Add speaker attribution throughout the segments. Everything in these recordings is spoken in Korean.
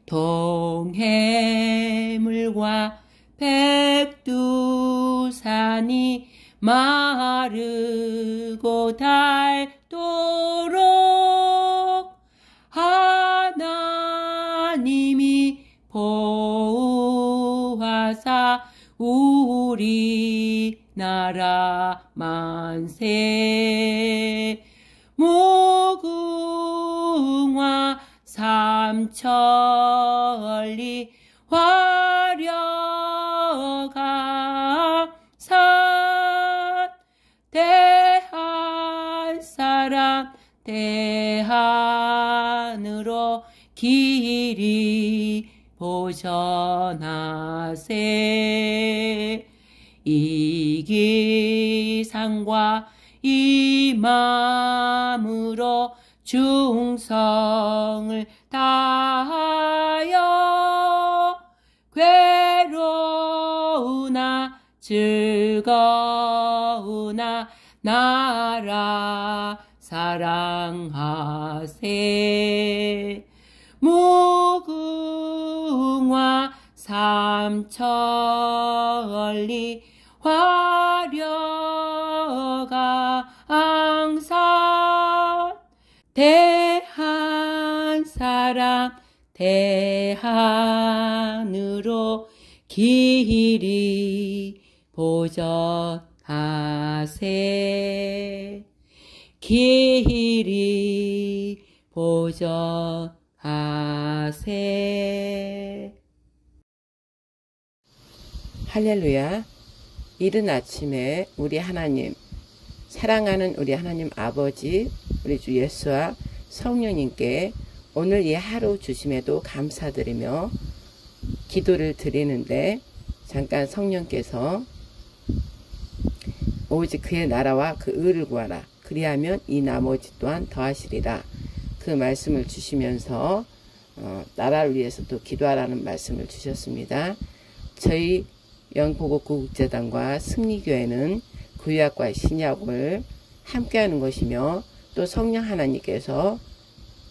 Speaker 1: 동해물과 백두산이 마르고 닳도록 하나님이 보호하사 우리나라 만세. 무궁화 삼천리 화려강산 대한 사람 대한으로 길이 보전하세. 이기상과 이맘으로 충성을 다하여 괴로우나 즐거우나 나라 사랑하세. 무궁화 삼천리 화려강산 대한 사람 대한으로 길이 보전하세. 길이 보전하세.
Speaker 2: 할렐루야. 이른 아침에 우리 하나님, 사랑하는 우리 하나님 아버지, 우리 주 예수와 성령님께 오늘 이 하루 주심에도 감사드리며 기도를 드리는데, 잠깐 성령께서 오직 그의 나라와 그 의를 구하라. 그리하면 이 나머지 또한 더하시리라. 그 말씀을 주시면서 나라를 위해서 또 기도하라는 말씀을 주셨습니다. 저희 영보고국제단과 승리교회는 구약과 신약을 함께하는 것이며, 또 성령 하나님께서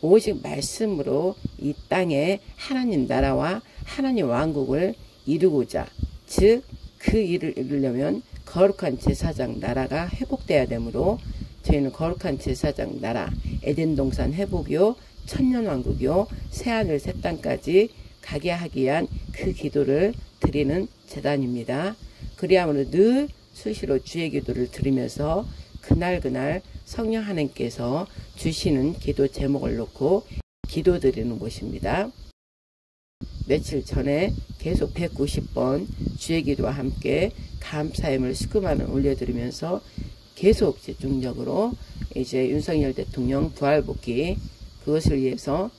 Speaker 2: 오직 말씀으로 이 땅에 하나님 나라와 하나님 왕국을 이루고자, 즉 그 일을 이루려면 거룩한 제사장 나라가 회복돼야 되므로, 저희는 거룩한 제사장 나라, 에덴 동산 회복이요, 천년왕국이요, 새하늘 새 땅까지 가게 하기 위한 그 기도를 드리는 재단입니다. 그리하므로 늘 수시로 주의 기도를 드리면서 그날 성령 하나님께서 주시는 기도 제목을 놓고 기도 드리는 곳입니다. 며칠 전에 계속 190번 주의 기도와 함께 감사함을 시그마를 올려드리면서 계속 집중적으로 이제 윤석열 대통령 부활복귀, 그것을 위해서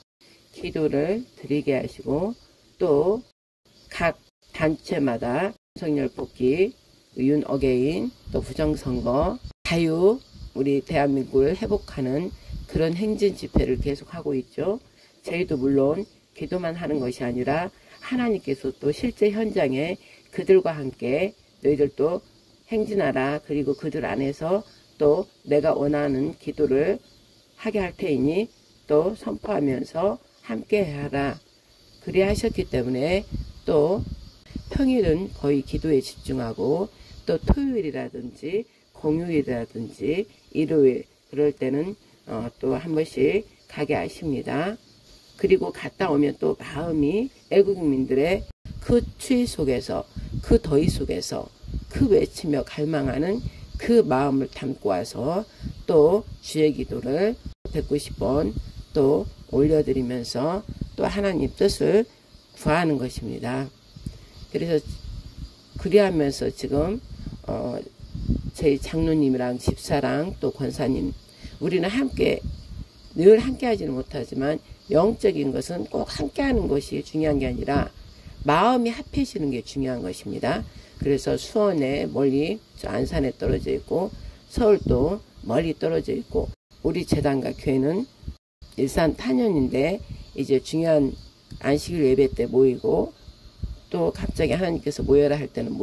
Speaker 2: 기도를 드리게 하시고, 또 각 단체마다 윤석열 복귀, 윤 어게인, 또 부정선거, 자유, 우리 대한민국을 회복하는 그런 행진 집회를 계속하고 있죠. 저희도 물론 기도만 하는 것이 아니라 하나님께서 또 실제 현장에 그들과 함께 너희들도 행진하라, 그리고 그들 안에서 또 내가 원하는 기도를 하게 할 테이니 또 선포하면서 함께 하라, 그리 하셨기 때문에 또 평일은 거의 기도에 집중하고, 또 토요일이라든지 공휴일이라든지 일요일 그럴 때는 또 한 번씩 가게 하십니다. 그리고 갔다 오면 또 마음이 애국민들의 그 추위 속에서, 그 더위 속에서 그 외치며 갈망하는 그 마음을 담고 와서 또 주의 기도를 190번 또 올려드리면서 또 하나님 뜻을 구하는 것입니다. 그래서 그리하면서 지금 저희 장로님이랑 집사랑 또 권사님, 우리는 함께 늘 함께 하지는 못하지만 영적인 것은 꼭 함께 하는 것이 중요한 게 아니라 마음이 합해지는 게 중요한 것입니다. 그래서 수원에 멀리 저 안산에 떨어져 있고, 서울도 멀리 떨어져 있고, 우리 재단과 교회는 일산 탄현인데 이제 중요한 안식일 예배 때 모이고, 또 갑자기 하나님께서 모여라 할 때는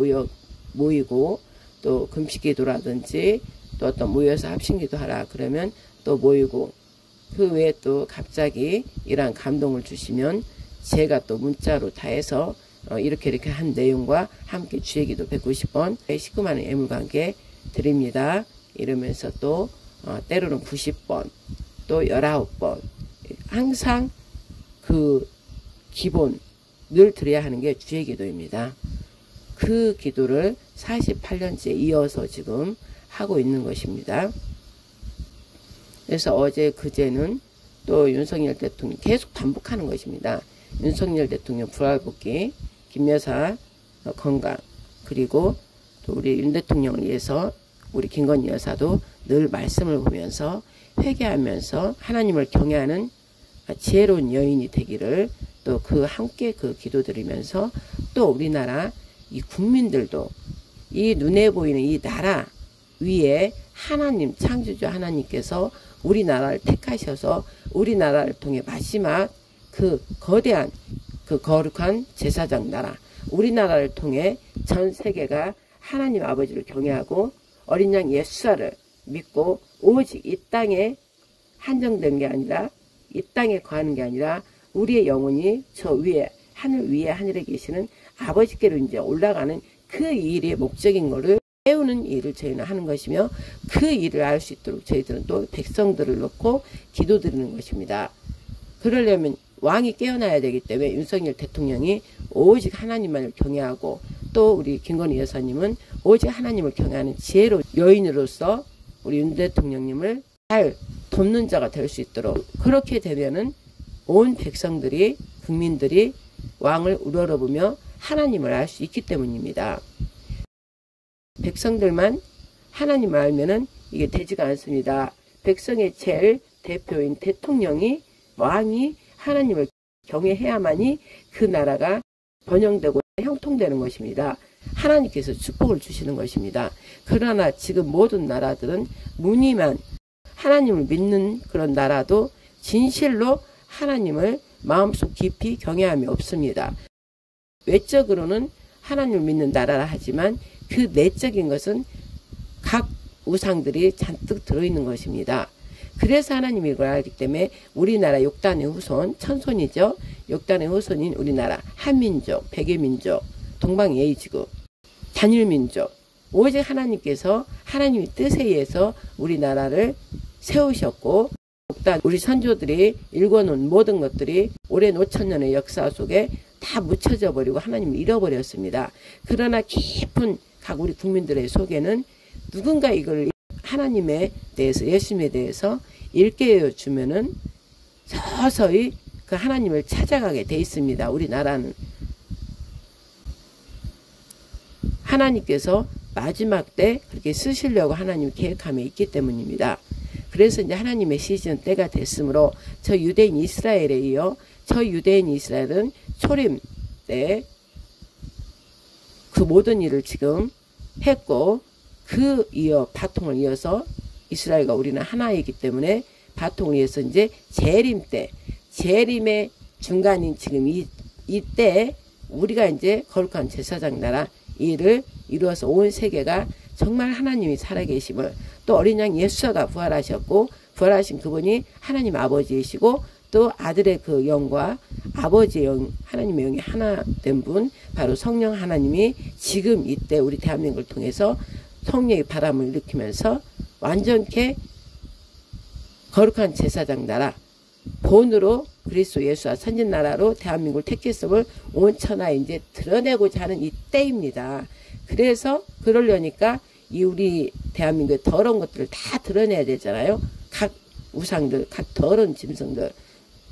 Speaker 2: 모이고, 또 금식기도라든지 또 어떤 모여서 합심기도 하라 그러면 또 모이고, 그 외에 또 갑자기 이러한 감동을 주시면 제가 또 문자로 다 해서 이렇게 한 내용과 함께 주의 기도 190번 19만원 예물관계 드립니다. 이러면서 또 때로는 90번 또 19번 항상 그 기본 늘 드려야 하는 게 주의 기도입니다. 그 기도를 48년째 이어서 지금 하고 있는 것입니다. 그래서 어제 그제는 또 윤석열 대통령 계속 반복하는 것입니다. 윤석열 대통령 부활복귀, 김여사 건강, 그리고 또 우리 윤 대통령을 위해서 우리 김건희 여사도 늘 말씀을 보면서 회개하면서 하나님을 경외하는 지혜로운 여인이 되기를 또 그 함께 그 기도드리면서 또 우리나라 이 국민들도 이 눈에 보이는 이 나라 위에 하나님 창조주 하나님께서 우리나라를 택하셔서 우리나라를 통해 마지막 그 거대한 그 거룩한 제사장 나라 우리나라를 통해 전 세계가 하나님 아버지를 경외하고 어린 양 예수를 믿고 오직 이 땅에 한정된 게 아니라 이 땅에 거하는 게 아니라 우리의 영혼이 저 위에 하늘 위에 하늘에 계시는 아버지께로 이제 올라가는 그 일의 목적인 거를 배우는 일을 저희는 하는 것이며 그 일을 알 수 있도록 저희들은 또 백성들을 놓고 기도드리는 것입니다. 그러려면 왕이 깨어나야 되기 때문에 윤석열 대통령이 오직 하나님만을 경외하고 또 우리 김건희 여사님은 오직 하나님을 경외하는 지혜로운 여인으로서 우리 윤 대통령님을 잘 돕는 자가 될 수 있도록 그렇게 되면은 온 백성들이 국민들이 왕을 우러러보며 하나님을 알 수 있기 때문입니다. 백성들만 하나님을 알면은 이게 되지가 않습니다. 백성의 제일 대표인 대통령이 왕이 하나님을 경외해야만이 그 나라가 번영되고 형통되는 것입니다. 하나님께서 축복을 주시는 것입니다. 그러나 지금 모든 나라들은 무늬만 하나님을 믿는 그런 나라도 진실로 하나님을 마음속 깊이 경외함이 없습니다. 외적으로는 하나님을 믿는 나라라 하지만 그 내적인 것은 각 우상들이 잔뜩 들어있는 것입니다. 그래서 하나님이 이걸 알기 때문에 우리나라 욕단의 후손, 천손이죠. 욕단의 후손인 우리나라 한민족, 백의민족, 동방예의지국, 단일민족 오직 하나님께서 하나님의 뜻에 의해서 우리나라를 세우셨고 욕단 우리 선조들이 일궈놓은 모든 것들이 오랜 5천년의 역사 속에 다 묻혀져 버리고 하나님을 잃어버렸습니다. 그러나 깊은 각 우리 국민들의 속에는 누군가 이걸 하나님에 대해서 예수님에 대해서 일깨워 주면은 서서히 그 하나님을 찾아가게 돼 있습니다. 우리나라는 하나님께서 마지막 때 그렇게 쓰시려고 하나님 계획함에 있기 때문입니다. 그래서 이제 하나님의 시즌 때가 됐으므로 저 유대인 이스라엘에 이어 저 유대인 이스라엘은 초림 때 그 모든 일을 지금 했고 그 이어 바통을 이어서 이스라엘과 우리는 하나이기 때문에 바통을 이어서 이제 재림 때 재림의 중간인 지금 이때 우리가 이제 거룩한 제사장 나라 일을 이루어서 온 세계가 정말 하나님이 살아계심을 또 어린 양 예수가 부활하셨고 부활하신 그분이 하나님 아버지이시고 또 아들의 그 영과 아버지의 영 하나님의 영이 하나 된 분 바로 성령 하나님이 지금 이때 우리 대한민국을 통해서 성령의 바람을 일으키면서 완전케 거룩한 제사장 나라 본으로 그리스도 예수와 선진 나라로 대한민국을 택했음을 온 천하에 이제 드러내고자 하는 이 때입니다. 그래서 그러려니까 이 우리 대한민국의 더러운 것들을 다 드러내야 되잖아요. 각 우상들, 각 더러운 짐승들,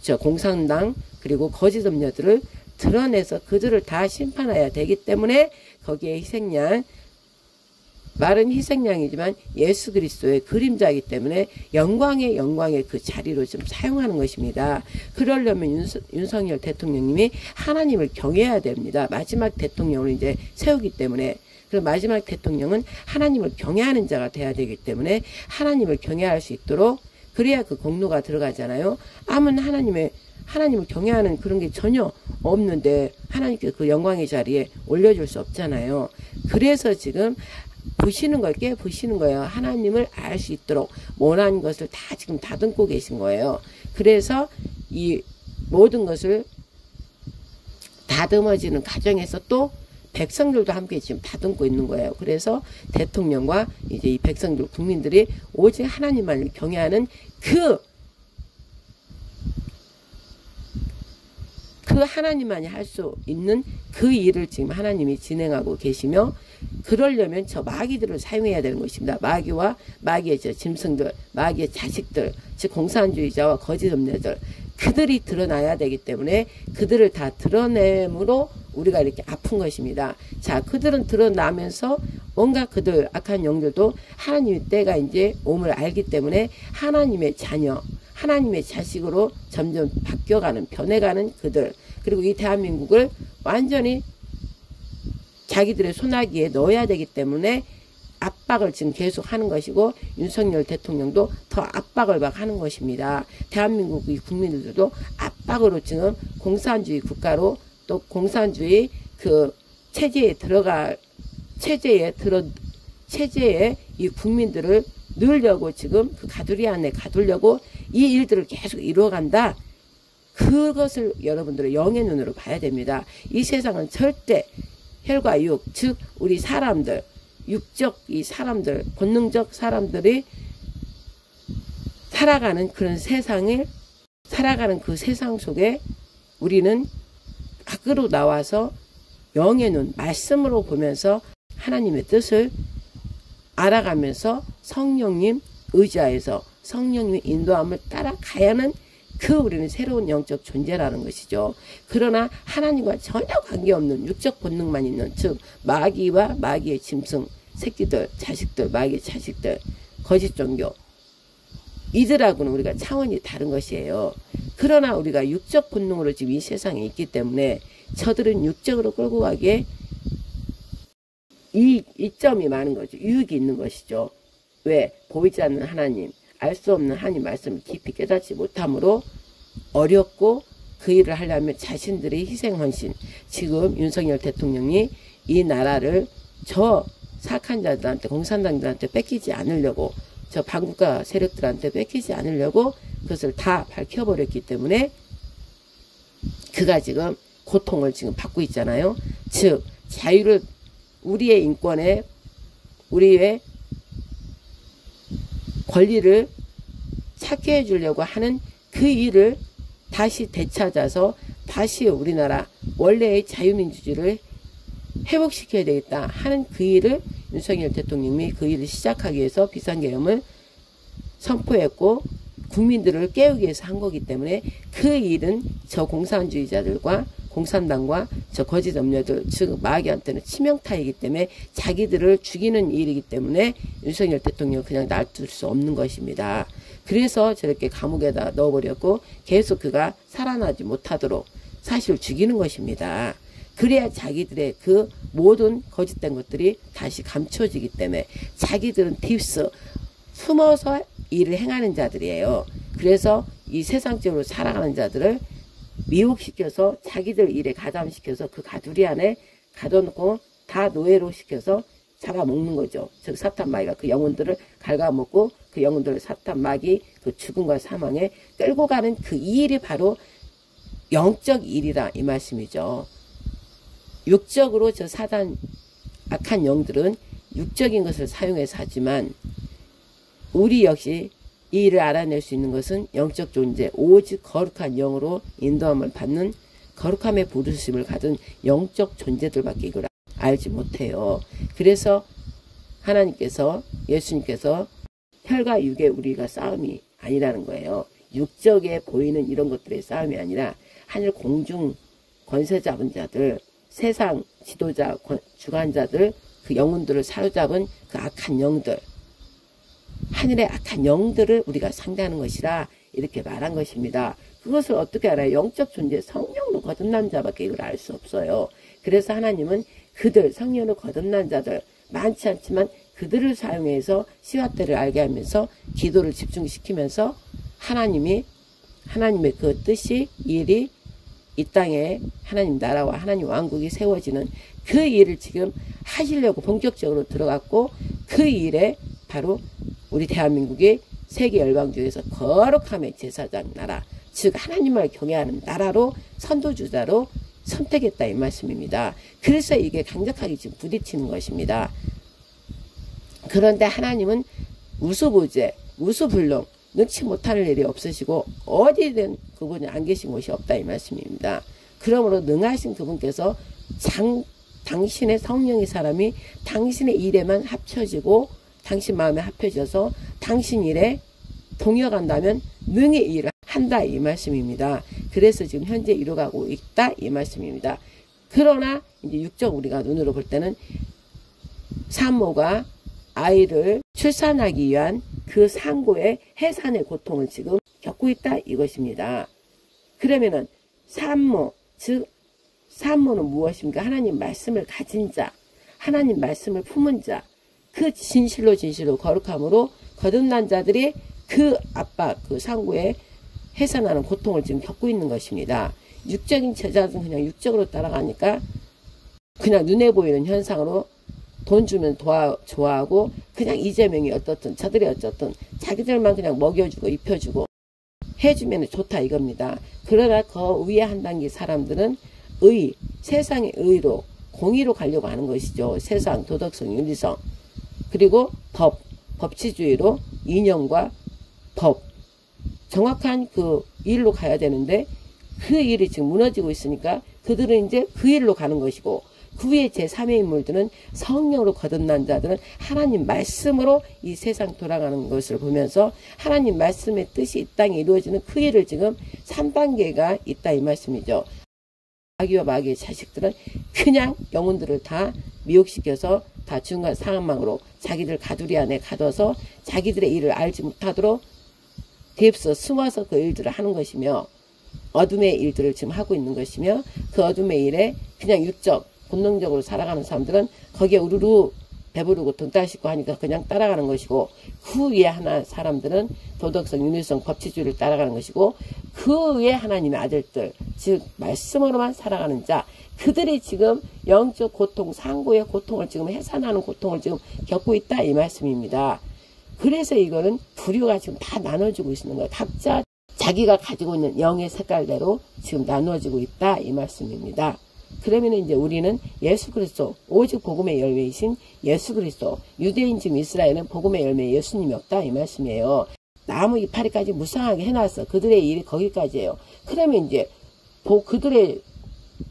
Speaker 2: 저 공산당 그리고 거짓 음녀들을 드러내서 그들을 다 심판해야 되기 때문에 거기에 희생양 말은 희생양이지만 예수 그리스도의 그림자이기 때문에 영광의 그 자리로 좀 사용하는 것입니다. 그러려면 윤석열 대통령님이 하나님을 경외해야 됩니다. 마지막 대통령을 이제 세우기 때문에 그 마지막 대통령은 하나님을 경외하는 자가 돼야 되기 때문에 하나님을 경외할 수 있도록 그래야 그 공로가 들어가잖아요. 아무 하나님을 경외하는 그런 게 전혀 없는데 하나님께 그 영광의 자리에 올려줄 수 없잖아요. 그래서 지금 부시는 걸 깨부시는 거예요. 하나님을 알 수 있도록 원하는 것을 다 지금 다듬고 계신 거예요. 그래서 이 모든 것을 다듬어지는 과정에서 또 백성들도 함께 지금 다듬고 있는 거예요. 그래서 대통령과 이제 이 백성들, 국민들이 오직 하나님만을 경외하는 그 하나님만이 할 수 있는 그 일을 지금 하나님이 진행하고 계시며, 그러려면 저 마귀들을 사용해야 되는 것입니다. 마귀와 마귀의 저 짐승들, 마귀의 자식들, 즉 공산주의자와 거짓 음녀들, 그들이 드러나야 되기 때문에 그들을 다 드러냄으로 우리가 이렇게 아픈 것입니다. 자, 그들은 드러나면서 뭔가 그들 악한 영들도 하나님의 때가 이제 옴을 알기 때문에 하나님의 자녀, 하나님의 자식으로 점점 바뀌어가는, 변해가는 그들, 그리고 이 대한민국을 완전히 자기들의 손아귀에 넣어야 되기 때문에 압박을 지금 계속 하는 것이고, 윤석열 대통령도 더 압박을 막 하는 것입니다. 대한민국의 국민들도 압박으로 지금 공산주의 국가로, 또 공산주의 그 체제에 이 국민들을 넣으려고 지금 그 가두리 안에 가두려고 이 일들을 계속 이루어간다. 그것을 여러분들의 영의 눈으로 봐야 됩니다. 이 세상은 절대 혈과 육, 즉 우리 사람들, 육적 이 사람들, 본능적 사람들이 살아가는 그런 세상을, 살아가는 그 세상 속에 우리는 밖으로 나와서 영의 눈, 말씀으로 보면서 하나님의 뜻을 알아가면서 성령님 의지하여서 성령님의 인도함을 따라가야 하는 그 우리는 새로운 영적 존재라는 것이죠. 그러나 하나님과 전혀 관계없는 육적 본능만 있는, 즉 마귀와 마귀의 짐승 새끼들, 자식들, 마귀의 자식들, 거짓 종교, 이들하고는 우리가 차원이 다른 것이에요. 그러나 우리가 육적 본능으로 지금 이 세상에 있기 때문에 저들은 육적으로 끌고 가기에 이점이 많은 거죠. 유익이 있는 것이죠. 왜? 보이지 않는 하나님, 알 수 없는 하나님 말씀을 깊이 깨닫지 못함으로 어렵고, 그 일을 하려면 자신들의 희생헌신, 지금 윤석열 대통령이 이 나라를 저 사악한 자들한테, 공산당들한테 뺏기지 않으려고, 저 반국가 세력들한테 뺏기지 않으려고 그것을 다 밝혀버렸기 때문에 그가 지금 고통을 지금 받고 있잖아요. 즉 자유를, 우리의 인권에, 우리의 권리를 찾게 해주려고 하는 그 일을 다시 되찾아서 다시 우리나라 원래의 자유민주주의를 회복시켜야 되겠다 하는 그 일을 윤석열 대통령이 그 일을 시작하기 위해서 비상계엄을 선포했고 국민들을 깨우기 위해서 한 거기 때문에, 그 일은 저 공산주의자들과 공산당과 저 거짓 음녀들, 즉 마귀한테는 치명타이기 때문에 자기들을 죽이는 일이기 때문에 윤석열 대통령은 그냥 놔둘 수 없는 것입니다. 그래서 저렇게 감옥에다 넣어버렸고 계속 그가 살아나지 못하도록 사실 죽이는 것입니다. 그래야 자기들의 그 모든 거짓된 것들이 다시 감춰지기 때문에, 자기들은 딥스, 숨어서 일을 행하는 자들이에요. 그래서 이 세상적으로 살아가는 자들을 미혹시켜서 자기들 일에 가담시켜서 그 가두리 안에 가둬놓고 다 노예로 시켜서 잡아먹는 거죠. 즉 사탄 마귀가 그 영혼들을 갉아먹고 그 영혼들을 사탄 마귀 그 죽음과 사망에 끌고 가는 그 일이 바로 영적 일이라 이 말씀이죠. 육적으로 저 사단 악한 영들은 육적인 것을 사용해서 하지만, 우리 역시 이 일을 알아낼 수 있는 것은 영적 존재, 오직 거룩한 영으로 인도함을 받는 거룩함의 부르심을 가진 영적 존재들밖에 이걸 알지 못해요. 그래서 하나님께서, 예수님께서 혈과 육의 우리가 싸움이 아니라는 거예요. 육적에 보이는 이런 것들의 싸움이 아니라 하늘 공중 권세 잡은 자들, 세상 지도자, 주관자들, 그 영혼들을 사로잡은 그 악한 영들, 하늘의 악한 영들을 우리가 상대하는 것이라 이렇게 말한 것입니다. 그것을 어떻게 알아요? 영적 존재 성령으로 거듭난 자밖에 이걸 알 수 없어요. 그래서 하나님은 그들, 성령으로 거듭난 자들 많지 않지만 그들을 사용해서 시와때를 알게 하면서 기도를 집중시키면서 하나님의 그 뜻이, 일이 이 땅에 하나님 나라와 하나님 왕국이 세워지는 그 일을 지금 하시려고 본격적으로 들어갔고, 그 일에 바로 우리 대한민국이 세계 열방 중에서 거룩함의 제사장 나라, 즉 하나님을 경외하는 나라로 선도주자로 선택했다 이 말씀입니다. 그래서 이게 강력하게 지금 부딪히는 것입니다. 그런데 하나님은 우수부재, 우수불능, 능치 못할 일이 없으시고 어디든 그분이 안 계신 곳이 없다 이 말씀입니다. 그러므로 능하신 그분께서 당신의 성령의 사람이 당신의 일에만 합쳐지고 당신 마음에 합쳐져서 당신 일에 동역한다면 능히 일을 한다 이 말씀입니다. 그래서 지금 현재 이루어가고 있다 이 말씀입니다. 그러나 이제 육적 우리가 눈으로 볼 때는 산모가 아이를 출산하기 위한 그 상고의 해산의 고통을 지금 겪고 있다 이것입니다. 그러면은 산모, 즉 산모는 무엇입니까? 하나님 말씀을 가진 자, 하나님 말씀을 품은 자, 그 진실로 거룩함으로 거듭난 자들이 그 압박, 그 상고의 해산하는 고통을 지금 겪고 있는 것입니다. 육적인 제자들은 그냥 육적으로 따라가니까 그냥 눈에 보이는 현상으로 돈 주면 좋아하고 그냥 이재명이 어떻든 저들이 어쨌든 자기들만 그냥 먹여주고 입혀주고 해주면 좋다 이겁니다. 그러나 그 위에 한 단계 사람들은 세상의 의로 공의로 가려고 하는 것이죠. 세상, 도덕성, 윤리성, 그리고 법치주의로 이념과 법, 정확한 그 일로 가야 되는데 그 일이 지금 무너지고 있으니까 그들은 이제 그 일로 가는 것이고, 그 위에 제3의 인물들은 성령으로 거듭난 자들은 하나님 말씀으로 이 세상 돌아가는 것을 보면서 하나님 말씀의 뜻이 이 땅에 이루어지는 그 일을 지금 3단계가 있다 이 말씀이죠. 마귀와 마귀의 자식들은 그냥 영혼들을 다 미혹시켜서 다 중간 상한망으로 자기들 가두리 안에 가둬서 자기들의 일을 알지 못하도록 대입서 숨어서 그 일들을 하는 것이며, 어둠의 일들을 지금 하고 있는 것이며, 그 어둠의 일에 그냥 육적 본능적으로 살아가는 사람들은 거기에 우르르 배부르고 돈 따시고 하니까 그냥 따라가는 것이고, 그 위에 하나 사람들은 도덕성, 윤리성, 법치주의를 따라가는 것이고, 그 위에 하나님의 아들들, 즉 말씀으로만 살아가는 자, 그들이 지금 영적 고통, 상고의 고통을 지금 해산하는 고통을 지금 겪고 있다 이 말씀입니다. 그래서 이거는 부류가 지금 다 나눠지고 있는 거예요. 각자 자기가 가지고 있는 영의 색깔대로 지금 나누어지고 있다 이 말씀입니다. 그러면 이제 우리는 예수 그리스도, 오직 복음의 열매이신 예수 그리스도, 유대인 지금 이스라엘은 복음의 열매 예수님이 없다 이 말씀이에요. 나무 이파리까지 무상하게 해놨어. 그들의 일이 거기까지예요. 그러면 이제 그들의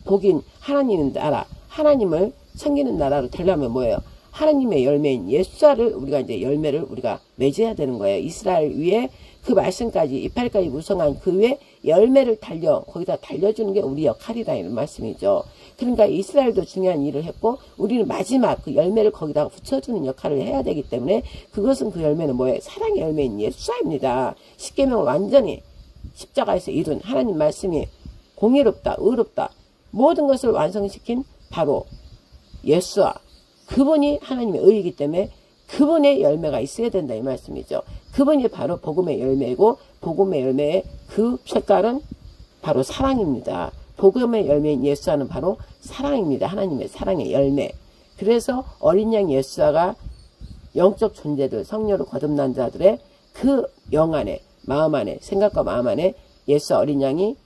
Speaker 2: 복인 하나님의 나라, 하나님을 섬기는 나라로 되려면 뭐예요? 하나님의 열매인 예수를 우리가 이제 열매를 우리가 맺어야 되는 거예요. 이스라엘 위에 그 말씀까지 이파리까지 무성한 그 위에 열매를 거기다 달려주는 게 우리 역할이다 이런 말씀이죠. 그러니까 이스라엘도 중요한 일을 했고 우리는 마지막 그 열매를 거기다가 붙여주는 역할을 해야 되기 때문에 그것은 그 열매는 뭐예요? 사랑의 열매인 예수사입니다. 십계명을 완전히 십자가에서 이룬 하나님 말씀이 공의롭다, 의롭다 모든 것을 완성시킨 바로 예수와 그분이 하나님의 의이기 때문에 그분의 열매가 있어야 된다 이 말씀이죠. 그분이 바로 복음의 열매이고 복음의 열매의 그 색깔은 바로 사랑입니다. 복음의 열매인 예수와는 바로 사랑입니다. 하나님의 사랑의 열매. 그래서 어린 양 예수와가 영적 존재들, 성령으로 거듭난 자들의 그 영 안에, 마음 안에, 생각과 마음 안에 예수 어린 양이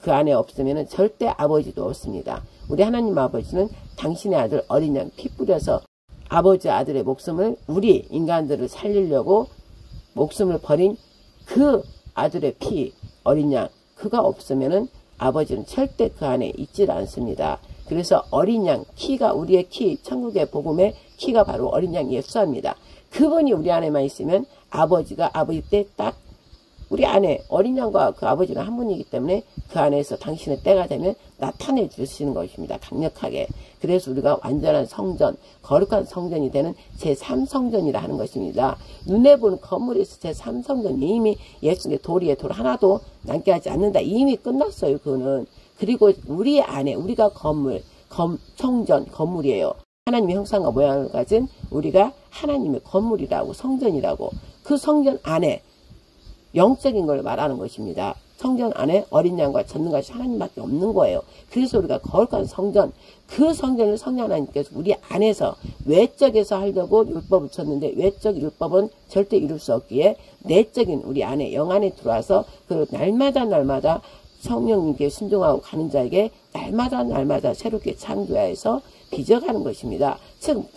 Speaker 2: 그 안에 없으면 절대 아버지도 없습니다. 우리 하나님 아버지는 당신의 아들 어린 양 피 뿌려서 아버지 아들의 목숨을 우리 인간들을 살리려고 목숨을 버린 그 아들의 피 어린 양 그가 없으면은 아버지는 절대 그 안에 있질 않습니다. 그래서 어린 양 키가 우리의 키 천국의 복음의 키가 바로 어린 양 예수입니다. 그분이 우리 안에만 있으면 아버지가 아버지 때 딱 우리 안에 어린 양과 그 아버지는 한 분이기 때문에 그 안에서 당신의 때가 되면 나타내 주시는 것입니다. 강력하게. 그래서 우리가 완전한 성전, 거룩한 성전이 되는 제3성전이라 하는 것입니다. 눈에 보는 건물에서 제3성전이 이미 예수의 도리에 돌 하나도 남게 하지 않는다. 이미 끝났어요. 그거는. 그리고 우리 안에 우리가 성전, 건물이에요. 하나님의 형상과 모양을 가진 우리가 하나님의 건물이라고 성전이라고 그 성전 안에 영적인 걸 말하는 것입니다. 성전 안에 어린 양과 전능하신 하나님밖에 없는 거예요. 그래서 우리가 거룩한 성전, 그 성전을 성령 하나님께서 우리 안에서 외적에서 하려고 율법을 쳤는데 외적 율법은 절대 이룰 수 없기에 내적인 우리 안에 영 안에 들어와서 그 날마다 성령님께 순종하고 가는 자에게 날마다 새롭게 창조하여서 빚어가는 것입니다. 즉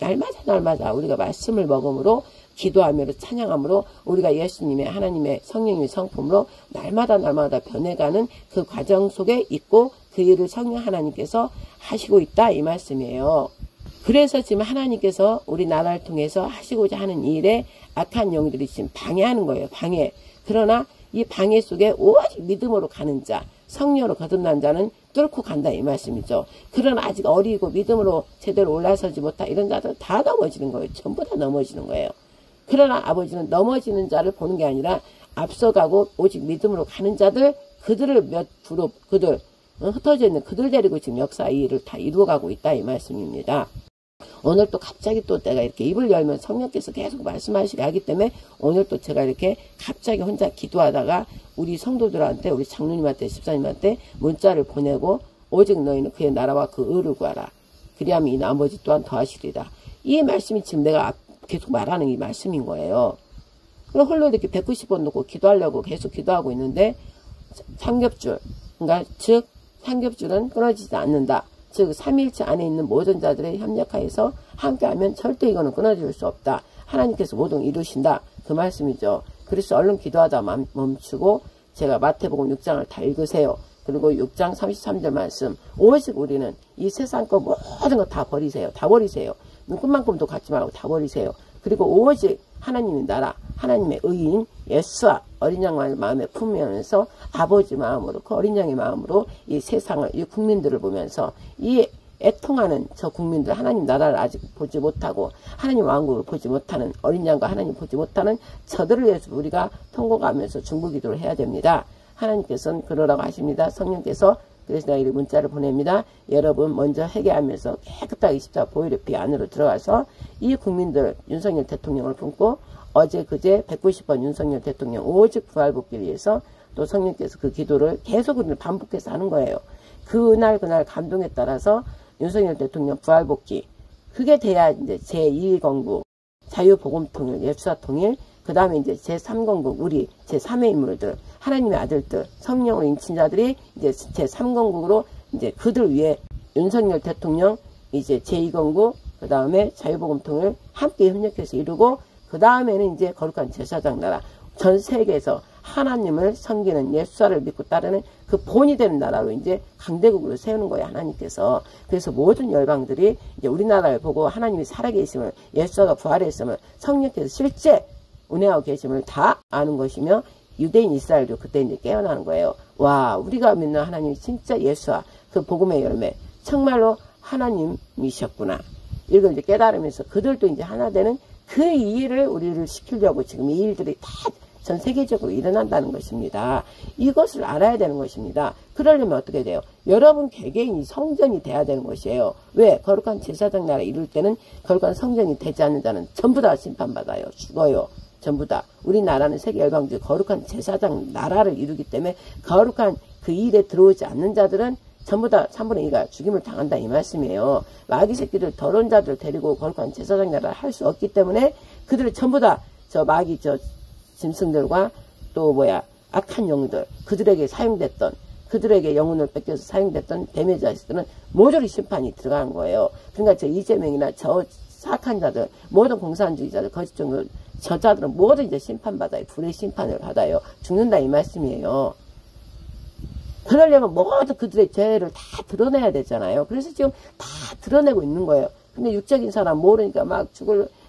Speaker 2: 날마다 우리가 말씀을 먹음으로 기도하며 찬양함으로 우리가 예수님의 하나님의 성령님의 성품으로 날마다 변해가는 그 과정 속에 있고 그 일을 성령 하나님께서 하시고 있다 이 말씀이에요. 그래서 지금 하나님께서 우리나라를 통해서 하시고자 하는 일에 악한 영들이 지금 방해하는 거예요. 방해. 그러나 이 방해 속에 오직 믿음으로 가는 자, 성령으로 거듭난 자는 뚫고 간다 이 말씀이죠. 그러나 아직 어리고 믿음으로 제대로 올라서지 못한 이런 자들은 다 넘어지는 거예요. 전부 다 넘어지는 거예요. 그러나 아버지는 넘어지는 자를 보는 게 아니라 앞서가고 오직 믿음으로 가는 자들, 그들을 몇 그룹, 흩어져 있는 그들 데리고 지금 역사 이 일을 다 이루어가고 있다 이 말씀입니다. 오늘 또 갑자기 또 내가 이렇게 입을 열면 성령께서 계속 말씀하시게 하기 때문에 오늘 또 제가 이렇게 갑자기 혼자 기도하다가 우리 성도들한테, 우리 장로님한테, 집사님한테 문자를 보내고 오직 너희는 그의 나라와 그 의를 구하라. 그리하면 이 나머지 또한 더하시리라. 이 말씀이 지금 내가 계속 말하는 이 말씀인 거예요. 그럼 홀로 이렇게 190번 놓고 기도하려고 계속 기도하고 있는데 삼겹줄, 그러니까 즉 삼겹줄은 끊어지지 않는다. 즉 삼위일체 안에 있는 모든 자들의 협력하여서 함께하면 절대 이거는 끊어질 수 없다. 하나님께서 모든 이루신다. 그 말씀이죠. 그래서 얼른 기도하다 멈추고 제가 마태복음 6장을 다 읽으세요. 그리고 6장 33절 말씀, 오직 우리는 이 세상 거 모든 거 다 버리세요. 다 버리세요. 눈금만큼도 갖지 말고 다 버리세요. 그리고 오직 하나님의 나라, 하나님의 의인 예수와 어린 양의 마음에 품으면서 아버지 마음으로, 그 어린 양의 마음으로 이 세상을, 이 국민들을 보면서 이 애통하는 저 국민들, 하나님 나라를 아직 보지 못하고 하나님 왕국을 보지 못하는 어린 양과 하나님 보지 못하는 저들을 위해서 우리가 통곡하면서 중보기도를 해야 됩니다. 하나님께서는 그러라고 하십니다. 성령께서. 그래서 내가 이 문자를 보냅니다. 여러분 먼저 회개하면서 깨끗하게 십자가 보혈의 피 안으로 들어가서 이 국민들 윤석열 대통령을 품고 어제 그제 190번 윤석열 대통령 오직 부활복귀를 위해서 또 성령께서 그 기도를 계속 우리는 반복해서 하는 거예요. 그날 감동에 따라서 윤석열 대통령 부활복귀, 그게 돼야 이제 제2건국 자유복음통일, 예수사통일, 그 다음에 이제 제3건국, 우리 제3의 인물들, 하나님의 아들들, 성령으로 인친 자들이 이제 제3건국으로 이제 그들 위해 윤석열 대통령 이제 제2건국, 그 다음에 자유복음통일 함께 협력해서 이루고, 그 다음에는 이제 거룩한 제사장 나라, 전 세계에서 하나님을 섬기는 예수사를 믿고 따르는 그 본이 되는 나라로 이제 강대국으로 세우는 거예요, 하나님께서. 그래서 모든 열방들이 이제 우리나라를 보고 하나님이 살아계심을, 예수사가 부활했음을, 성령께서 실제 운행하고 계심을 다 아는 것이며, 유대인 이스라엘도 그때 이제 깨어나는 거예요. 와, 우리가 믿는 하나님이 진짜 예수와 그 복음의 열매, 정말로 하나님이셨구나. 이걸 이제 깨달으면서 그들도 이제 하나 되는 그 일을 우리를 시키려고 지금 이 일들이 다 전 세계적으로 일어난다는 것입니다. 이것을 알아야 되는 것입니다. 그러려면 어떻게 돼요? 여러분 개개인이 성전이 돼야 되는 것이에요. 왜? 거룩한 제사장 나라 이룰 때는 거룩한 성전이 되지 않는 자는 전부 다 심판받아요. 죽어요. 전부 다. 우리나라는 세계 열방주의 거룩한 제사장 나라를 이루기 때문에 거룩한 그 일에 들어오지 않는 자들은 전부 다 3분의 2가 죽임을 당한다 이 말씀이에요. 마귀 새끼들, 더러운 자들 데리고 거룩한 제사장 나라를 할 수 없기 때문에 그들을 전부 다 저 마귀 저 짐승들과 또 악한 영들, 그들에게 사용됐던, 그들에게 영혼을 뺏겨서 사용됐던 뱀의 자식들은 모조리 심판이 들어간 거예요. 그러니까 저 이재명이나 저 사악한 자들, 모든 공산주의자들, 거짓종들, 저 자들은 모두 이제 심판받아요. 불의 심판을 받아요. 죽는다 이 말씀이에요. 그러려면 모두 그들의 죄를 다 드러내야 되잖아요. 그래서 지금 다 드러내고 있는 거예요. 근데 육적인 사람 모르니까 막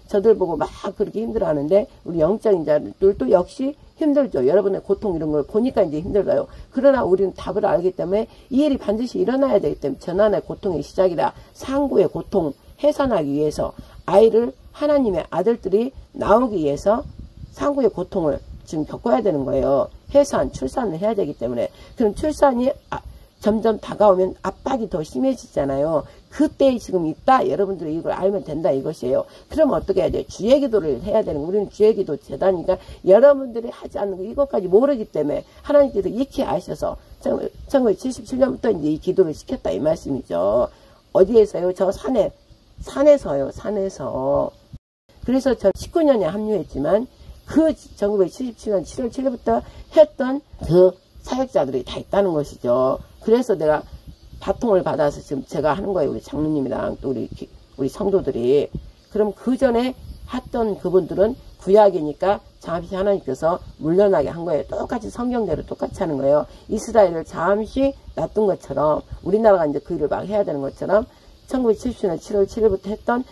Speaker 2: 저들 보고 막 그렇게 힘들어하는데 우리 영적인 자들도 역시 힘들죠. 여러분의 고통 이런 걸 보니까 이제 힘들어요. 그러나 우리는 답을 알기 때문에 이 일이 반드시 일어나야 되기 때문에 전환의 고통의 시작이라 상고의 고통 해산하기 위해서 아이를 하나님의 아들들이 나오기 위해서 상고의 고통을 지금 겪어야 되는 거예요. 해산, 출산을 해야 되기 때문에. 그럼 출산이 점점 다가오면 압박이 더 심해지잖아요. 그때 지금 있다. 여러분들이 이걸 알면 된다 이것이에요. 그럼 어떻게 해야 돼요? 주의 기도를 해야 되는, 우리는 주의 기도 재단이니까 여러분들이 하지 않는 거 이것까지 모르기 때문에 하나님께서 익히 아셔서 1977년부터 이제 이 기도를 시켰다 이 말씀이죠. 어디에서요? 저 산에서요. 산에서. 그래서 저 19년에 합류했지만 그 1977년 7월 7일부터 했던 그 사역자들이 다 있다는 것이죠. 그래서 내가 바통을 받아서 지금 제가 하는 거예요. 우리 장로님이랑 또 우리 성도들이. 그럼 그 전에 했던 그분들은 구약이니까 잠시 하나님께서 물러나게 한 거예요. 똑같이 성경대로 똑같이 하는 거예요. 이스라엘을 잠시 놔둔 것처럼 우리나라가 이제 그 일을 막 해야 되는 것처럼 1970년 7월 7일부터 했던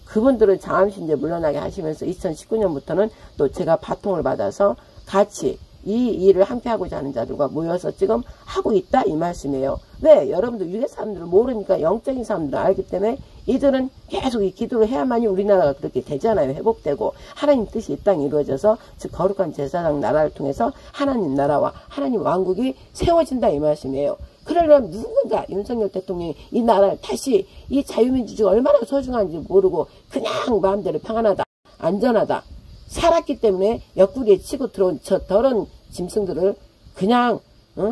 Speaker 2: 그분들은 잠시 이제 물러나게 하시면서 2019년부터는 또 제가 바통을 받아서 같이 이 일을 함께 하고자 하는 자들과 모여서 지금 하고 있다 이 말씀이에요. 왜? 여러분들 유대 사람들을 모르니까 영적인 사람들을 알기 때문에 이들은 계속 이 기도를 해야만이 우리나라가 그렇게 되잖아요. 회복되고 하나님 뜻이 이 땅에 이루어져서 즉 거룩한 제사장 나라를 통해서 하나님 나라와 하나님 왕국이 세워진다 이 말씀이에요. 그러려면 누군가 윤석열 대통령이 이 나라를 다시 이 자유민주주의가 얼마나 소중한지 모르고 그냥 마음대로 평안하다 안전하다 살았기 때문에 옆구리에 치고 들어온 저 더러운 짐승들을 그냥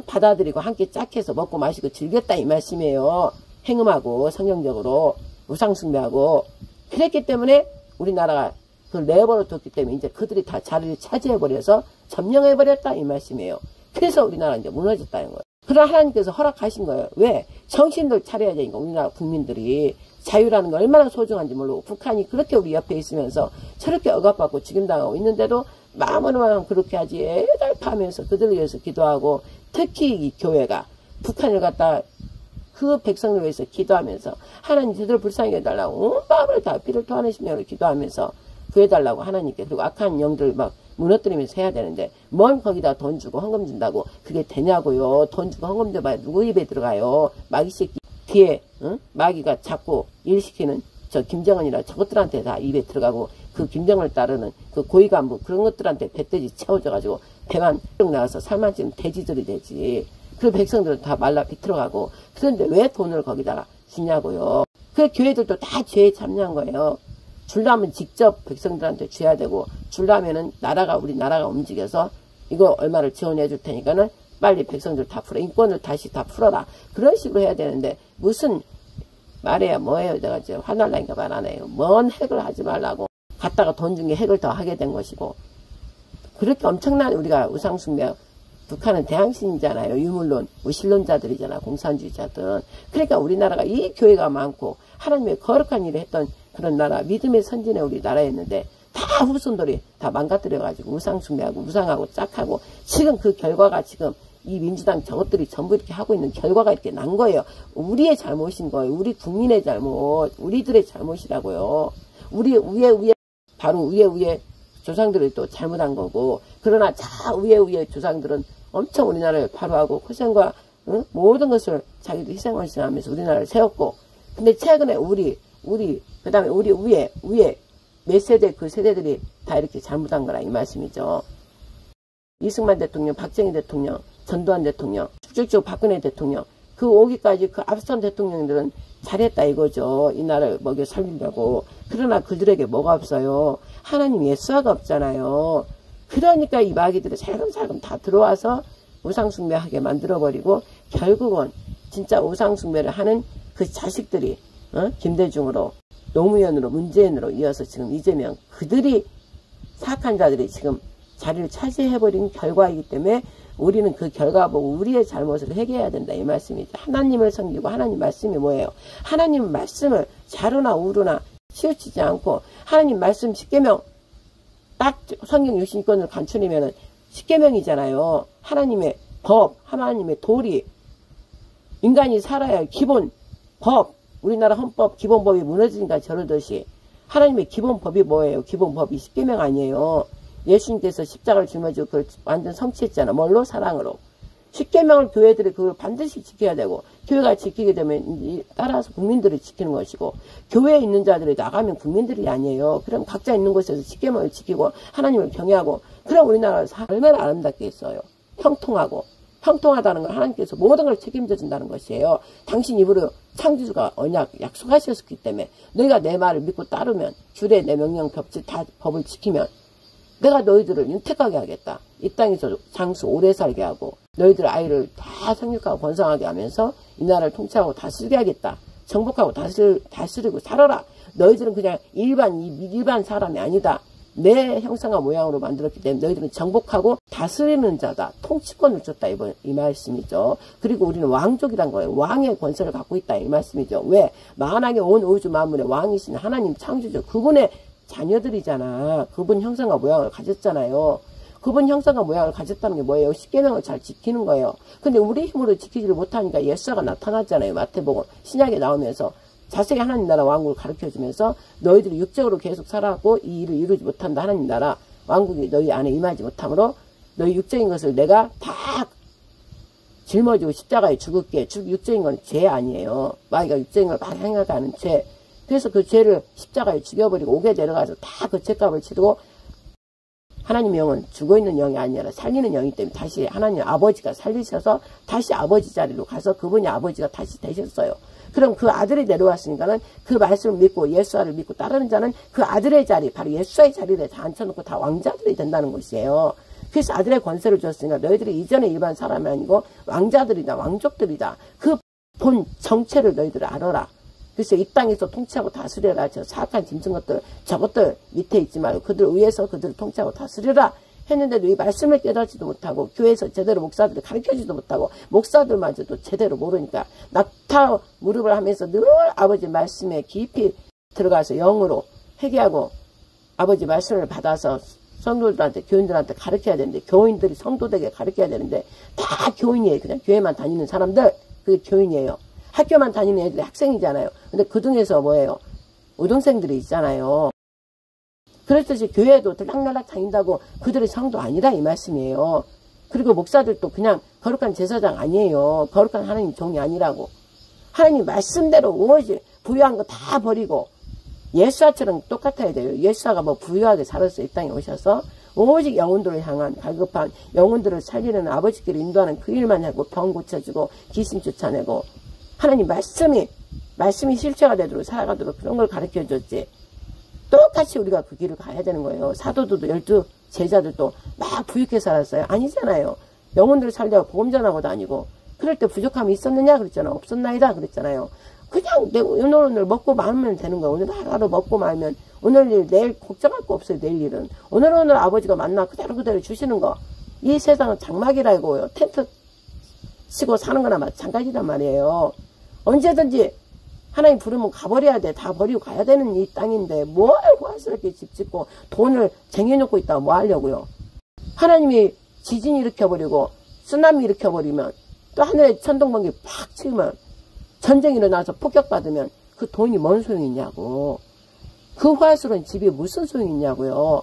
Speaker 2: 받아들이고 함께 짝해서 먹고 마시고 즐겼다 이 말씀이에요. 행음하고 성경적으로 우상숭배하고 그랬기 때문에 우리나라가 그걸 내버려 뒀기 때문에 이제 그들이 다 자리를 차지해버려서 점령해버렸다 이 말씀이에요. 그래서 우리나라가 이제 무너졌다는 거예요. 그러나 하나님께서 허락하신 거예요. 왜? 정신을 차려야 되니까 우리나라 국민들이 자유라는 거 얼마나 소중한지 모르고 북한이 그렇게 우리 옆에 있으면서 저렇게 억압받고 죽임당하고 있는데도 마음으로만 그렇게 하지 애달파하면서 그들을 위해서 기도하고 특히 이 교회가 북한을 갖다 그 백성을 위해서 기도하면서 하나님 제대로 불쌍히 해달라고 온 마음을 다 피를 토하내시며 기도하면서 구해달라고 하나님께 그리고 악한 영들 막 무너뜨리면서 해야 되는데 뭔 거기다 돈 주고 헌금 준다고 그게 되냐고요. 돈 주고 헌금 줘봐야 누구 입에 들어가요. 마귀 새끼 뒤에 마귀가 자꾸 일시키는 저 김정은이라 저것들한테 다 입에 들어가고 그 김정은을 따르는 그 고위간부 그런 것들한테 배돼지 채워져가지고 배만 쭉 나와서 살만 찌면 돼지들이 되지. 그 백성들은 다 말라 비틀어가고 그런데 왜 돈을 거기다가 주냐고요. 그 교회들도 다 죄에 참여한 거예요. 줄라면 직접 백성들한테 줘야 되고 줄라면은 우리 나라가 움직여서 이거 얼마를 지원해 줄 테니까는 빨리 백성들 다 풀어 인권을 다시 다 풀어라 그런 식으로 해야 되는데 무슨 말해야 뭐예요. 내가 이제 화날라니까 말 안 해요. 뭔 핵을 하지 말라고 갖다가 돈 준 게 핵을 더 하게 된 것이고 그렇게 엄청난 우리가 우상숭배 북한은 대항신이잖아요. 유물론 무신론자들이잖아. 공산주의자들은. 그러니까 우리나라가 이 교회가 많고 하나님의 거룩한 일을 했던 그런 나라 믿음의 선진의 우리 나라였는데 다 후손들이 다 망가뜨려가지고 우상숭배하고 우상하고 짝하고 지금 그 결과가 지금 이 민주당 저것들이 전부 이렇게 하고 있는 결과가 이렇게 난 거예요. 우리의 잘못인 거예요. 우리 국민의 잘못 우리들의 잘못이라고요. 우리 위에 바로 위에 조상들이 또 잘못한 거고 그러나 자 위에 조상들은 엄청 우리나라를 바로하고 희생과 모든 것을 자기도 희생하면서 우리나라를 세웠고 근데 최근에 우리 그 다음에 우리 위에 몇 세대 그 세대들이 다 이렇게 잘못한 거라 이 말씀이죠. 이승만 대통령, 박정희 대통령, 전두환 대통령, 쭉쭉 박근혜 대통령 그 오기까지 그 앞선 대통령들은 잘했다 이거죠. 이 나라를 먹여 살리려고. 그러나 그들에게 뭐가 없어요. 하나님 예수가 없잖아요. 그러니까 이 마귀들이 살금살금 다 들어와서 우상숭배하게 만들어버리고 결국은 진짜 우상숭배를 하는 그 자식들이 김대중으로 노무현으로 문재인으로 이어서 지금 이재명 그들이 사악한 자들이 지금 자리를 차지해버린 결과이기 때문에 우리는 그 결과 보고 우리의 잘못을 회개해야 된다 이 말씀이죠. 하나님을 섬기고 하나님 말씀이 뭐예요? 하나님 말씀을 자루나 우루나 치우치지 않고 하나님 말씀 10계명 딱 성경 유신권을 간추리면은 10계명이잖아요. 하나님의 법, 하나님의 도리, 인간이 살아야 할 기본 법, 우리나라 헌법 기본법이 무너지니까 저러듯이 하나님의 기본법이 뭐예요? 기본법이 10계명 아니에요. 예수님께서 십자가를 짊어지고 그걸 완전 성취했잖아. 뭘로? 사랑으로. 10계명을 교회들이 그걸 반드시 지켜야 되고 교회가 지키게 되면 따라서 국민들이 지키는 것이고 교회에 있는 자들이 나가면 국민들이 아니에요. 그럼 각자 있는 곳에서 10계명을 지키고 하나님을 경외하고 그럼 우리나라가 얼마나 아름답게 있어요. 형통하고 형통하다는 건 하나님께서 모든 걸 책임져 준다는 것이에요. 당신 입으로 창조주가 언약 약속하셨기 때문에 너희가 내 말을 믿고 따르면 주례 내 명령 법칙 다 법을 지키면 내가 너희들을 윤택하게 하겠다. 이 땅에서 장수 오래 살게 하고 너희들 아이를 다 생육하고 번성하게 하면서 이 나라를 통치하고 다스리게 하겠다. 정복하고 다스리고 살아라. 너희들은 그냥 일반 사람이 아니다. 내 형상과 모양으로 만들었기 때문에 너희들은 정복하고 다스리는 자다. 통치권을 줬다. 이 말씀이죠. 그리고 우리는 왕족이란 거예요. 왕의 권세를 갖고 있다. 이 말씀이죠. 왜? 만왕의 온 우주 만물의 왕이신 하나님 창조주 그분의 자녀들이잖아. 그분 형상과 모양을 가졌잖아요. 그분 형상과 모양을 가졌다는 게 뭐예요? 십계명을 잘 지키는 거예요. 근데 우리 힘으로 지키지를 못하니까 예수가 나타났잖아요. 마태복음 신약에 나오면서 자세히 하나님 나라 왕국을 가르쳐주면서 너희들이 육적으로 계속 살아왔고 이 일을 이루지 못한다. 하나님 나라 왕국이 너희 안에 임하지 못하므로 너희 육적인 것을 내가 다 짊어지고 십자가에 죽을게. 육적인 건 죄 아니에요. 마귀가 육적인 걸 많이 행하는 죄. 그래서 그 죄를 십자가에 죽여버리고 옥에 내려가서 다 그 죄값을 치르고 하나님의 영은 죽어있는 영이 아니라 살리는 영이기 때문에 다시 하나님 아버지가 살리셔서 다시 아버지 자리로 가서 그분이 아버지가 다시 되셨어요. 그럼 그 아들이 내려왔으니까는 그 말씀을 믿고 예수와를 믿고 따르는 자는 그 아들의 자리 바로 예수와의 자리에 다 앉혀놓고 다 왕자들이 된다는 것이에요. 그래서 아들의 권세를 줬으니까 너희들이 이전에 일반 사람이 아니고 왕자들이다 왕족들이다. 그 본 정체를 너희들 알아라. 그래서 이 땅에서 통치하고 다스려라. 저 사악한 짐승 것들 저것들 밑에 있지 말고 그들 위에서 그들을 통치하고 다스려라 했는데도 이 말씀을 깨닫지도 못하고 교회에서 제대로 목사들을 가르쳐주지도 못하고 목사들마저도 제대로 모르니까 낙타 무릎을 하면서 늘 아버지 말씀에 깊이 들어가서 영으로 회개하고 아버지 말씀을 받아서 성도들한테 교인들한테 가르쳐야 되는데 교인들이 성도들에게 가르쳐야 되는데 다 교인이에요. 그냥 교회만 다니는 사람들 그게 교인이에요. 학교만 다니는 애들이 학생이잖아요. 근데 그 중에서 뭐예요? 우등생들이 있잖아요. 그렇듯이 교회도 들락날락 다닌다고 그들의 성도 아니라 이 말씀이에요. 그리고 목사들도 그냥 거룩한 제사장 아니에요. 거룩한 하나님 종이 아니라고. 하나님 말씀대로 오직 부유한 거 다 버리고 예수와처럼 똑같아야 돼요. 예수와가 뭐 부유하게 살았어요. 이 땅에 오셔서 오직 영혼들을 향한 갈급한 영혼들을 살리는 아버지께로 인도하는 그 일만 하고 병 고쳐주고 귀신 쫓아내고 하나님 말씀이 실체가 되도록 살아가도록 그런 걸 가르쳐줬지. 똑같이 우리가 그 길을 가야 되는 거예요. 사도들도 12 제자들도 막 부유하게 살았어요. 아니잖아요. 영혼들을 살려고 복음 전하고 다니고 그럴 때 부족함이 있었느냐 그랬잖아. 없었나이다 그랬잖아요. 그냥 오늘 먹고 말면 되는 거예요. 오늘 하루 먹고 말면 오늘 일 내일 걱정할 거 없어요. 내일 일은 오늘 아버지가 만나 그대로 주시는 거. 이 세상은 장막이라고요. 텐트 치고 사는 거나 마찬가지란 말이에요. 언제든지 하나님 부르면 가버려야 돼. 다 버리고 가야 되는 이 땅인데 뭘 고아스럽게 집 짓고 돈을 쟁여놓고 있다가 뭐 하려고요. 하나님이 지진 일으켜버리고 쓰나미 일으켜버리면 또 하늘에 천둥번개 팍 치면 전쟁이 일어나서 폭격받으면 그 돈이 뭔 소용이 있냐고. 그 화스러운 집이 무슨 소용이 있냐고요.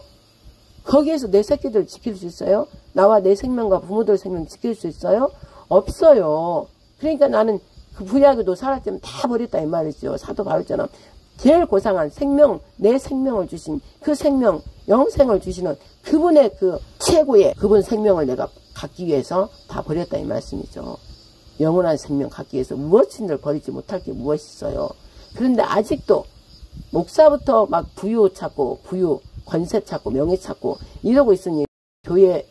Speaker 2: 거기에서 내 새끼들 지킬 수 있어요? 나와 내 생명과 부모들 생명 지킬 수 있어요? 없어요. 그러니까 나는 그 부유하게도 살았지만 다 버렸다 이 말이죠. 사도 바울처럼 제일 고상한 생명, 내 생명을 주신 그 생명, 영생을 주시는 그분의 그 최고의 그분 생명을 내가 갖기 위해서 다 버렸다 이 말씀이죠. 영원한 생명 갖기 위해서 무엇인들 버리지 못할 게 무엇이 있어요. 그런데 아직도 목사부터 막 부유 찾고 부유, 권세 찾고 명예 찾고 이러고 있으니 교회에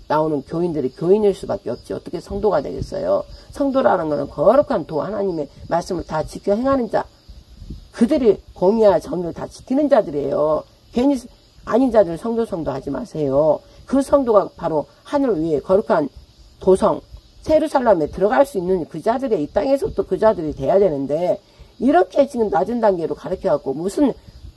Speaker 2: 나오는 교인들이 교인일 수밖에 없지. 어떻게 성도가 되겠어요. 성도라는 것은 거룩한 도 하나님의 말씀을 다 지켜 행하는 자. 그들이 공의와 정의를 다 지키는 자들이에요. 괜히 아닌 자들 성도 하지 마세요. 그 성도가 바로 하늘 위에 거룩한 도성 세루살렘에 들어갈 수 있는 그 자들의 이 땅에서부터 그 자들이 돼야 되는데 이렇게 지금 낮은 단계로 가르쳐갖고 무슨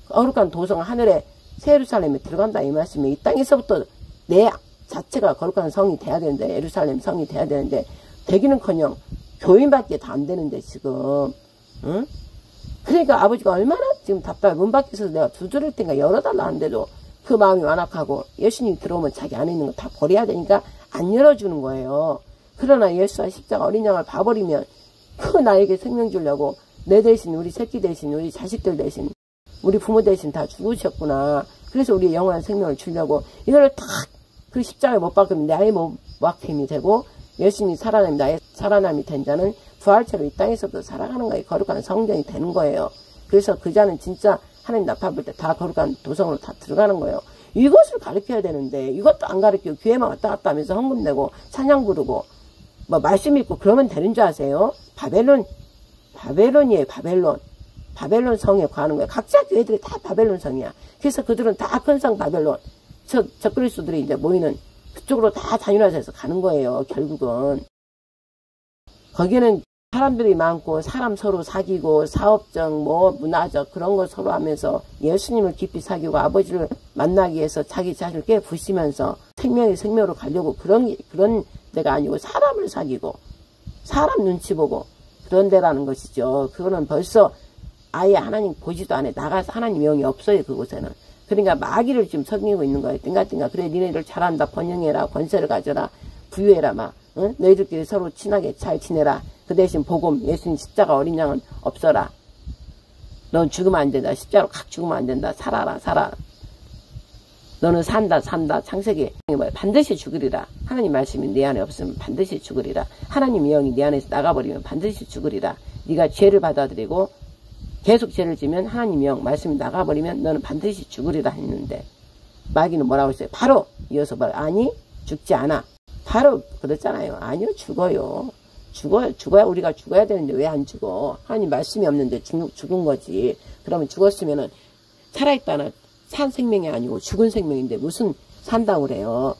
Speaker 2: 거룩한 도성 하늘에 세루살렘에 들어간다 이 말씀이 이 땅에서부터 내 자체가 거룩한 성이 돼야 되는데 예루살렘 성이 돼야 되는데 되기는커녕 교인밖에 다 안 되는데 지금 응? 그러니까 아버지가 얼마나 지금 답답해. 문 밖에서 내가 두드릴 테니까 열어달라 하는데도 그 마음이 완악하고 예수님이 들어오면 자기 안에 있는 거 다 버려야 되니까 안 열어주는 거예요. 그러나 예수와 십자가 어린 양을 봐버리면 그 나에게 생명 주려고 내 대신 우리 새끼 대신 우리 자식들 대신 우리 부모 대신 다 죽으셨구나. 그래서 우리 영원한 생명을 주려고 이걸 딱 그 십자가에 못 박으면 나의 모박힘이 되고 예수님이 살아남이 나의 살아남이 된 자는 부활체로 이 땅에서도 살아가는 거예요. 거룩한 성전이 되는 거예요. 그래서 그 자는 진짜 하나님 나팔 때 다 거룩한 도성으로 다 들어가는 거예요. 이것을 가르쳐야 되는데 이것도 안 가르치고 교회만 왔다 갔다 하면서 헌금 내고 찬양 부르고 뭐 말씀 읽고 그러면 되는 줄 아세요? 바벨론이에요. 바벨론. 바벨론 성에 가는 거야. 각자 교회들이 다 바벨론 성이야. 그래서 그들은 다 큰 성 바벨론, 적그리스도들이 이제 모이는 그쪽으로 다 다니라서 가는 거예요. 결국은 거기는 사람들이 많고 사람 서로 사귀고 사업적 뭐 문화적 그런 거 서로 하면서 예수님을 깊이 사귀고 아버지를 만나기 위해서 자기 자신을 깨 부시면서 생명의 생명으로 가려고 그런 데가 아니고 사람을 사귀고 사람 눈치 보고 그런 데라는 것이죠. 그거는 벌써 아예 하나님 보지도 않아. 나가서 하나님 영이 없어요. 그곳에는. 그러니까 마귀를 지금 섬기고 있는 거예요. 띵가띵가. 그래 니네들 잘한다. 번영해라. 권세를 가져라. 부유해라. 막 응? 너희들끼리 서로 친하게 잘 지내라. 그 대신 복음 예수님 십자가 어린 양은 없어라. 넌 죽으면 안 된다. 십자가로 각 죽으면 안 된다. 살아라. 살아. 너는 산다. 창세기 반드시 죽으리라. 하나님 말씀이 내 안에 없으면 반드시 죽으리라. 하나님 영이 내 안에서 나가버리면 반드시 죽으리라. 네가 죄를 받아들이고 계속 죄를 지면 하나님 영 말씀이 나가버리면 너는 반드시 죽으리라 했는데 마귀는 뭐라고 했어요? 바로 이어서 말 아니 죽지 않아. 바로 그랬잖아요. 아니요 죽어요. 죽어야 우리가 죽어야 되는데 왜 안 죽어? 하나님 말씀이 없는데 죽은 거지. 그러면 죽었으면은 살아있다는 산 생명이 아니고 죽은 생명인데 무슨 산다고 그래요.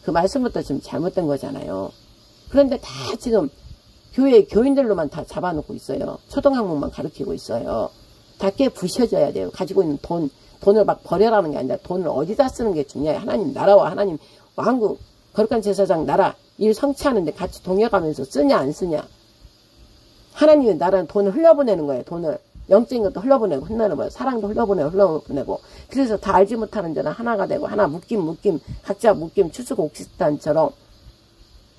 Speaker 2: 그 말씀부터 지금 잘못된 거잖아요. 그런데 다 지금 교회 교인들로만 다 잡아놓고 있어요. 초등학문만 가르치고 있어요. 다 깨 부셔져야 돼요. 가지고 있는 돈을 막 버려라는 게 아니라 돈을 어디다 쓰는 게 중요해요. 하나님 나라와 하나님 왕국 거룩한 제사장 나라 일 성취하는데 같이 동역하면서 쓰냐 안 쓰냐. 하나님의 나라는 돈을 흘려보내는 거예요. 돈을 영적인 것도 흘려보내고 사랑도 흘려보내고 그래서 다 알지 못하는 자는 하나가 되고 하나 묶임 각자 묶임 추수 옥시탄처럼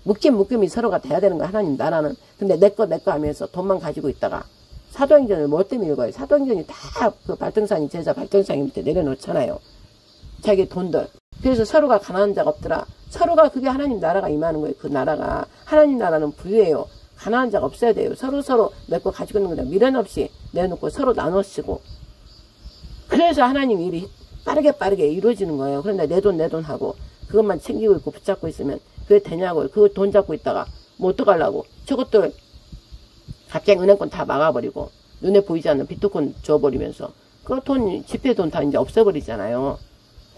Speaker 2: 묶임이 서로가 돼야 되는 거야. 하나님 나라는. 근데 내거 하면서 돈만 가지고 있다가 사도행전을 뭐 때문에 읽어요? 사도행전이 다 그 발등상이 제자 발등상이 밑에 내려놓잖아요. 자기 돈들. 그래서 서로가 가난한 자가 없더라. 서로가 그게 하나님 나라가 임하는 거예요. 그 나라가. 하나님 나라는 부유해요. 가난한 자가 없어야 돼요. 서로 내 거 가지고 있는 거다. 미련 없이 내놓고 서로 나눠 쓰고. 그래서 하나님 일이 빠르게 이루어지는 거예요. 그런데 내 돈 하고 그것만 챙기고 있고 붙잡고 있으면 그게 되냐고요. 그거 돈 잡고 있다가 뭐 어떡하려고. 저것들 갑자기 은행권 다 막아버리고 눈에 보이지 않는 비트코인 줘버리면서 그 돈 지폐 돈 다 이제 없애버리잖아요.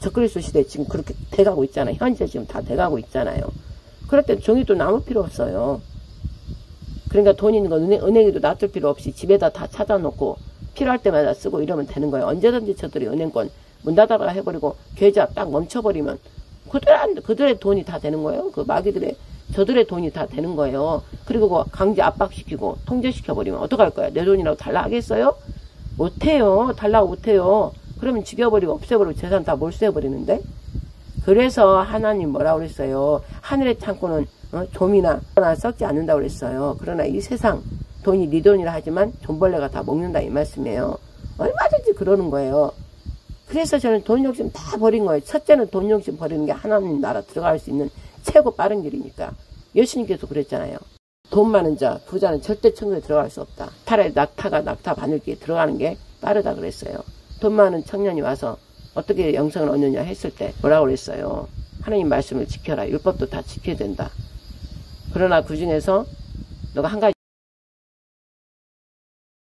Speaker 2: 적그리스도 시대 지금 그렇게 돼가고 있잖아요. 현재 지금 다 돼가고 있잖아요. 그럴 때 종이돈 아무 필요 없어요. 그러니까 돈 있는 거 은행에도 놔둘 필요 없이 집에다 다 찾아놓고 필요할 때마다 쓰고 이러면 되는 거예요. 언제든지 저들이 은행권 문 닫아라 해버리고 계좌 딱 멈춰버리면 그들의 돈이 다 되는 거예요. 그 저들의 돈이 다 되는 거예요. 그리고 강제 압박시키고 통제시켜버리면 어떡할 거야? 내 돈이라고 달라 하겠어요? 못해요. 달라고 못해요. 그러면 죽여버리고 없애버리고 재산 다 몰수해버리는데. 그래서 하나님 뭐라고 그랬어요? 하늘의 창고는 좀이나 썩지 않는다고 그랬어요. 그러나 이 세상 돈이 네 돈이라 하지만 돈벌레가 다 먹는다 이 말씀이에요. 얼마든지 그러는 거예요. 그래서 저는 돈 욕심 다 버린 거예요. 첫째는 돈 욕심 버리는 게 하나님 나라 들어갈 수 있는 최고 빠른 길이니까. 예수님께서 그랬잖아요. 돈 많은 자, 부자는 절대 천국에 들어갈 수 없다. 차라리 낙타 바늘기에 들어가는 게 빠르다 그랬어요. 돈 많은 청년이 와서 어떻게 영생을 얻느냐 했을 때 뭐라고 그랬어요? 하나님 말씀을 지켜라. 율법도 다 지켜야 된다. 그러나 그 중에서 너가 한 가지